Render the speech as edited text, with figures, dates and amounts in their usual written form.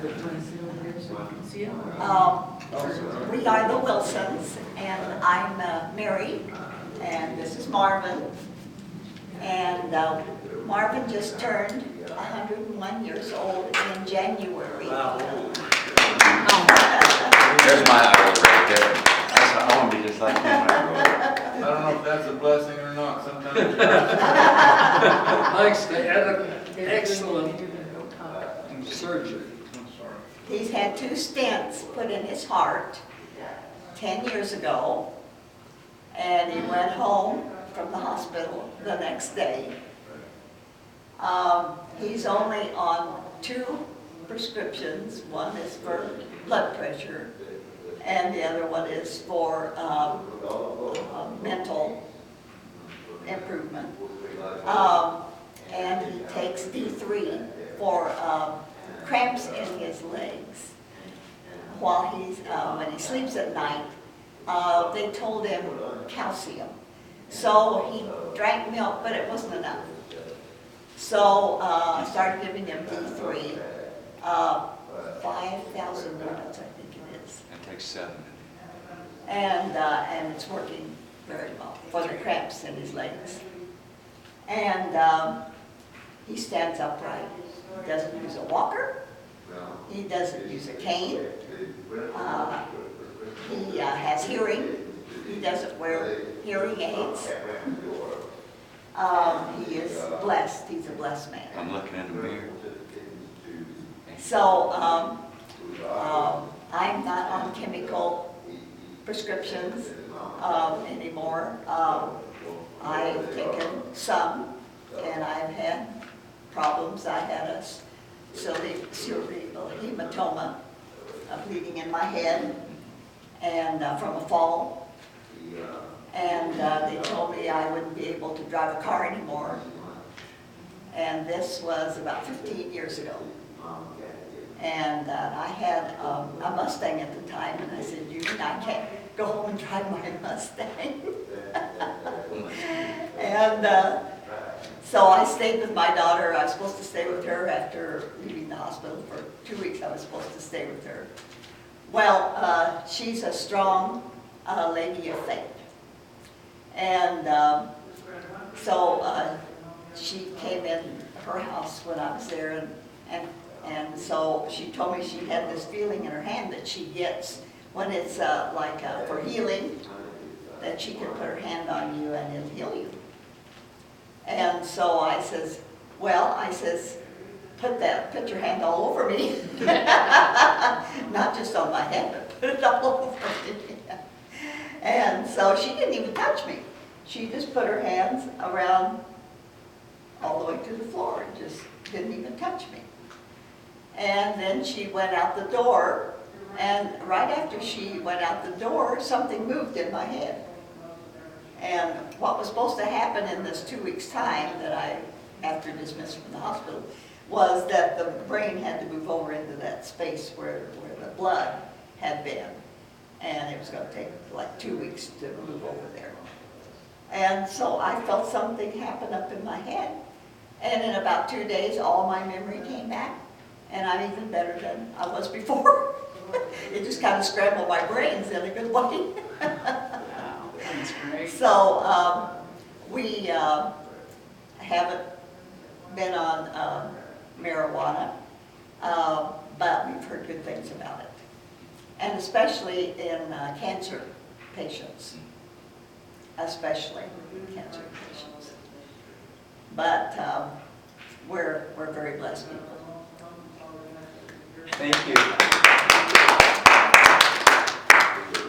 We are the Wilsons, and I'm married, and this is Marvin. And Marvin just turned 101 years old in January. Wow. There's my idol right there. I want to be just like him. I don't know if that's a blessing or not, sometimes. Thanks, they had an excellent surgery. I'm sorry. He's had 2 stents put in his heart 10 years ago, and he went home from the hospital the next day. He's only on 2 prescriptions. One is for blood pressure, and the other one is for mental improvement. And he takes D3 for cramps in his legs. While he's, when he sleeps at night, they told him calcium. So he drank milk, but it wasn't enough. So I started giving him D3, 5,000 units, I think it is. It takes 7. And it's working very well for the cramps in his legs. And he stands upright. He doesn't use a walker. He doesn't use a cane. He has hearing. He doesn't wear hearing aids. He is blessed. He's a blessed man. I'm looking in the mirror. So I'm not on chemical prescriptions anymore. I've taken some, and I've had problems. I had a cerebral hematoma, bleeding in my head, and from a fall. And they told me I wouldn't be able to drive a car anymore. And this was about 15 years ago. And I had a Mustang at the time, and I said, "You mean I can't go home and drive my Mustang?" And so I stayed with my daughter. I was supposed to stay with her after leaving the hospital for 2 weeks. I was supposed to stay with her. Well, she's a strong lady of faith. And so she came in her house when I was there, and so she told me she had this feeling in her hand that she gets when it's for healing, that she can put her hand on you and it'll heal you. And so I says, well, put your hand all over me. Not just on my head, but put it all over me. And so she didn't even touch me. She just put her hands around all the way to the floor and just didn't even touch me. And then she went out the door, and right after she went out the door, something moved in my head. And what was supposed to happen in this 2 weeks' time that after dismissed from the hospital, was that the brain had to move over into that space where the blood had been. And it was going to take like 2 weeks to move over there. And so I felt something happen up in my head. And in about 2 days, all my memory came back. And I'm even better than I was before. It just kind of scrambled my brains in a good way. Wow, that's great. So we haven't been on marijuana, but we've heard good things about it. And especially in cancer patients. Especially cancer patients. But we're very blessed people. Thank you.